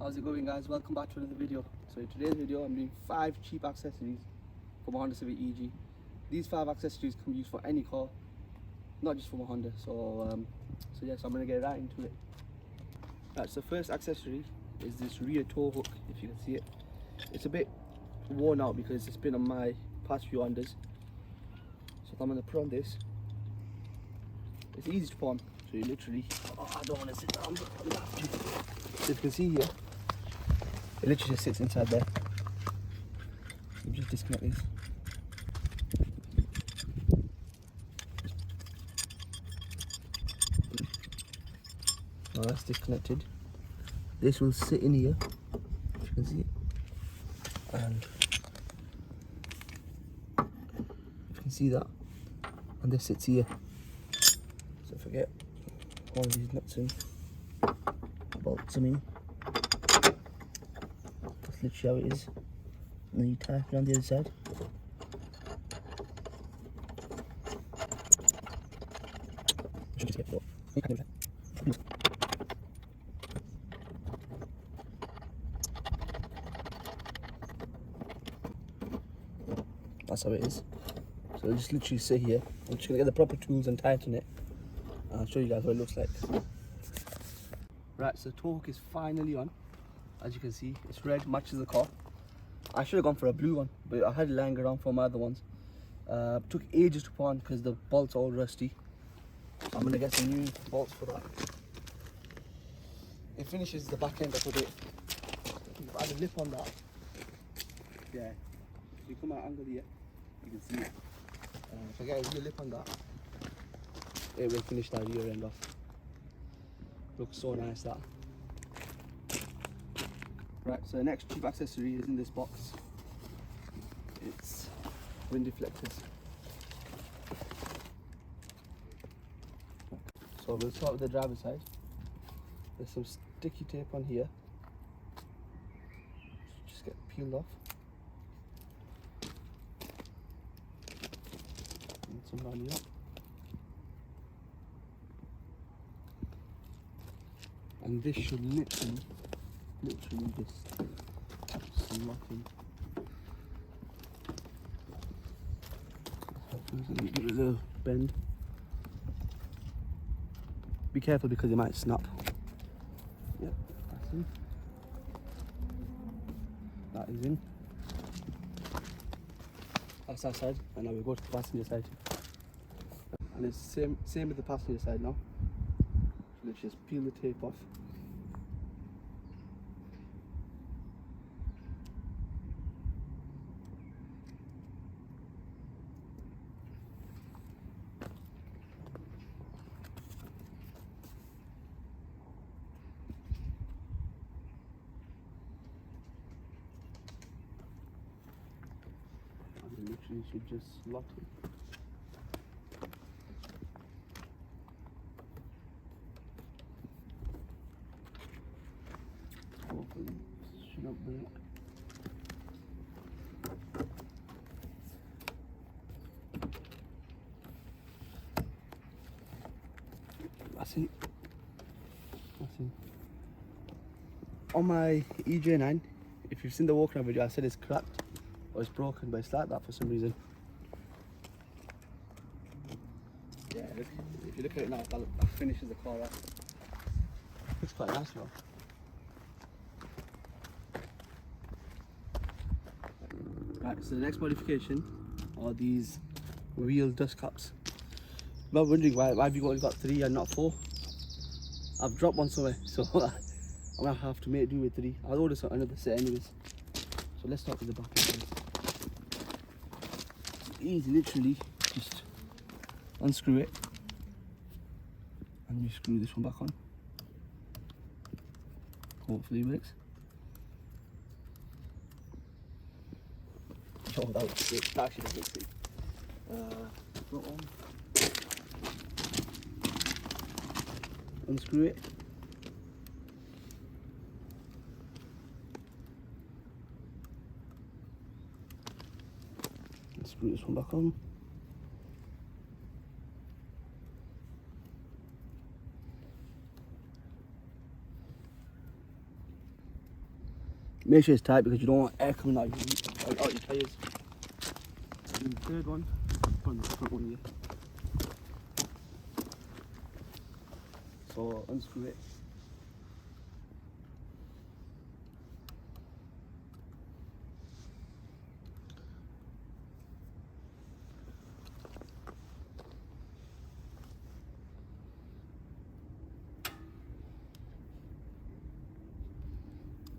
How's it going, guys? Welcome back to another video. So in today's video I'm doing 5 cheap accessories for my Honda Civic EG. These 5 accessories can be used for any car, not just for my Honda. So yes, I'm going to get right into it. Right, so first accessory is this rear tow hook, if you can see it. It's a bit worn out because it's been on my past few Hondas. So I'm going to put on this. It's easy to put on, so you literally, I don't want to sit down, but I'm going to have to. So if you can see here, it literally just sits inside there. You just disconnect this. Now that's disconnected. This will sit in here, if you can see it. And you can see that. And this sits here. So forget all these nuts and bolts them in. That's literally how it is. And then you tie it on the other side. That's how it is. So just literally sit here. I'm just gonna get the proper tools and tighten it. And I'll show you guys what it looks like. Right, so the tow hook is finally on. As you can see, it's red, matches the car. I should have gone for a blue one, but I had it lying around for my other ones. Took ages to put on because the bolts are all rusty. I'm gonna get some new bolts for that. It finishes the back end up a bit. If I had a lip on that, yeah, if you come out angle here, you can see it. If I get a real lip on that, it will finish that rear end off. Looks so nice, that. Right, so the next cheap accessory is in this box. It's wind deflectors. So we'll start with the driver's side. There's some sticky tape on here. Just get peeled off. And some around here. And this should literally just slot in. Give it a little bend. Be careful because it might snap. Yep, that's in. That is in. That's that side, and now we go to the passenger side. And it's same with the passenger side now. Let's just peel the tape off. And literally should just lock it. Hopefully should not break. That's it. That's it. On my EJ9, if you've seen the walk around video, I said it's cracked or it's broken, but it's like that for some reason. Yeah, look, if you look at it now, that finishes the car off. Looks quite nice now. Right, so the next modification are these wheel dust caps. I'm not wondering why have you only got 3 and not 4? I've dropped one somewhere, so I'm gonna have to make do with 3. I'll order another set anyways. So let's start with the back end. It's easy, literally just unscrew it and you screw this one back on. Hopefully it works. Oh, that looks sick. That actually does look sick. Put on. Unscrew it. And screw this one back on. Make sure it's tight because you don't want air coming out your tyres. And the third one, on the front one here. So unscrew it.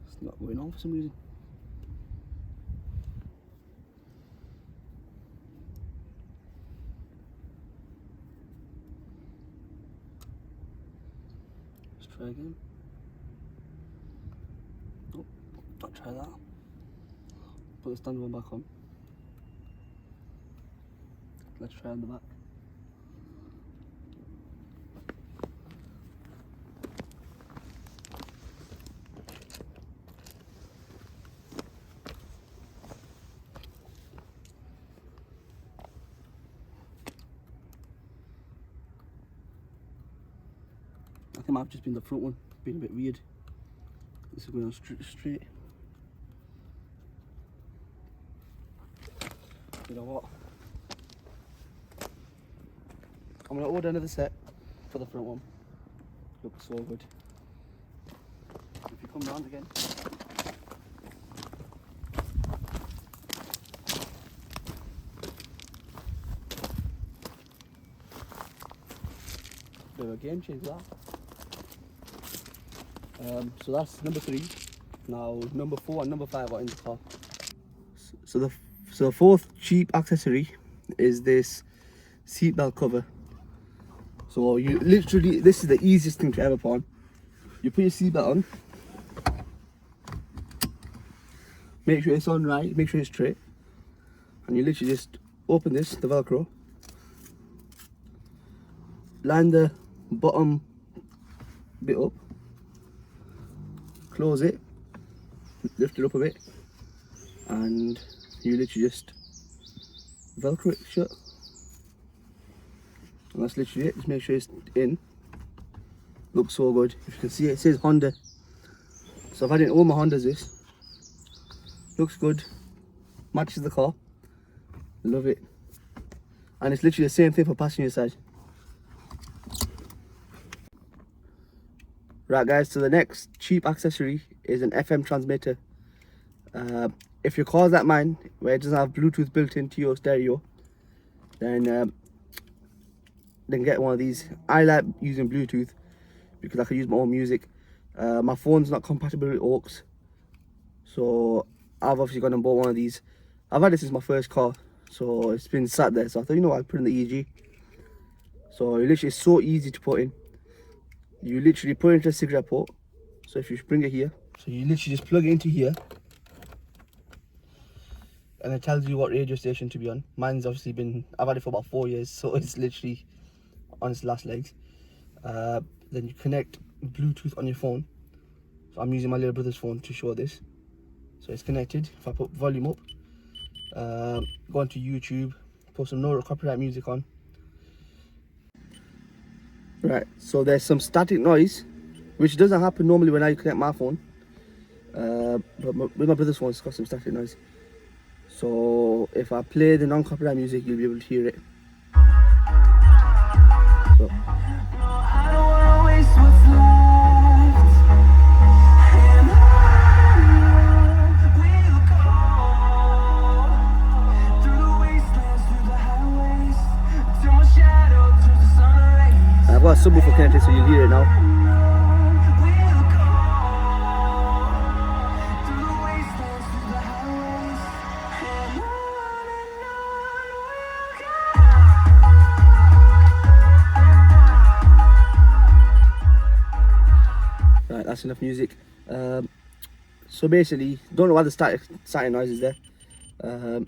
It's not going on for some reason. Let's try again. Nope, not try that. Put the standard one back on. Let's try on the back. I think it might have just been the front one, being a bit weird. This is going on straight. You know what? I'm gonna order another set for the front one. Looks so good. If you come round again. Bit of a game changer that. So that's number 3. Now number 4 and number 5 are in the car. So the fourth cheap accessory is this seatbelt cover. So you literally, this is the easiest thing to ever put on. You put your seatbelt on. Make sure it's on right, make sure it's straight. And you literally just open this, the Velcro. Line the bottom bit up. Close it, lift it up a bit, and you literally just Velcro it shut. And that's literally it. Just make sure it's in. Looks so good. If you can see it says Honda. So I've had it in all my Hondas this. Looks good. Matches the car. Love it. And it's literally the same thing for passenger side. Right guys, so the next cheap accessory is an FM transmitter. If your car's like mine, where it doesn't have Bluetooth built into your stereo, then get one of these. I like using Bluetooth because I can use my own music. My phone's not compatible with aux, so I've obviously gone and bought one of these. I've had this since my first car, so it's been sat there, so I thought, you know what, I'll put in the EG. So it literally is so easy to put in. You literally put it into a cigarette port. So if you bring it here, so you literally just plug it into here, and it tells you what radio station to be on. Mine's obviously been, I've had it for about 4 years, so it's literally on its last legs. Then you connect Bluetooth on your phone. So I'm using my little brother's phone to show this. So it's connected. If I put volume up, go onto YouTube, put some no copyright music on. Right, so there's some static noise, which doesn't happen normally when I connect my phone. But with my brother's phone, it's got some static noise. So if I play the non-copyright music, you'll be able to hear it. So. I've got a subwoofer connected, so you'll hear it now. Right, that's enough music. So basically, don't know why the static noise is there.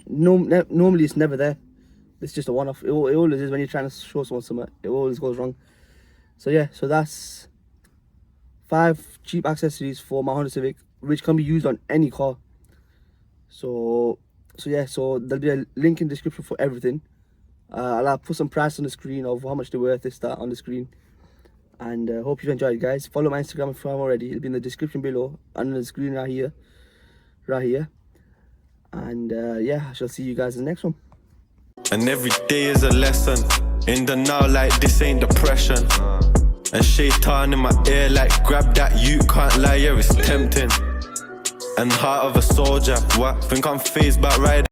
Normally it's never there. It's just a one-off. It always is when you're trying to show someone something. It always goes wrong. So yeah, so that's 5 cheap accessories for my Honda Civic, which can be used on any car. So yeah, so there'll be a link in the description for everything. I'll put some price on the screen of how much they're worth, this, that, on the screen. And hope you've enjoyed, guys. Follow my Instagram if you haven't already. It'll be in the description below and on the screen right here. right here. And yeah, I shall see you guys in the next one. And every day is a lesson. In the now, like this ain't depression. And shaitan in my ear, like grab that, you can't lie, yeah, it's tempting. And heart of a soldier, what? Think I'm phased by riding.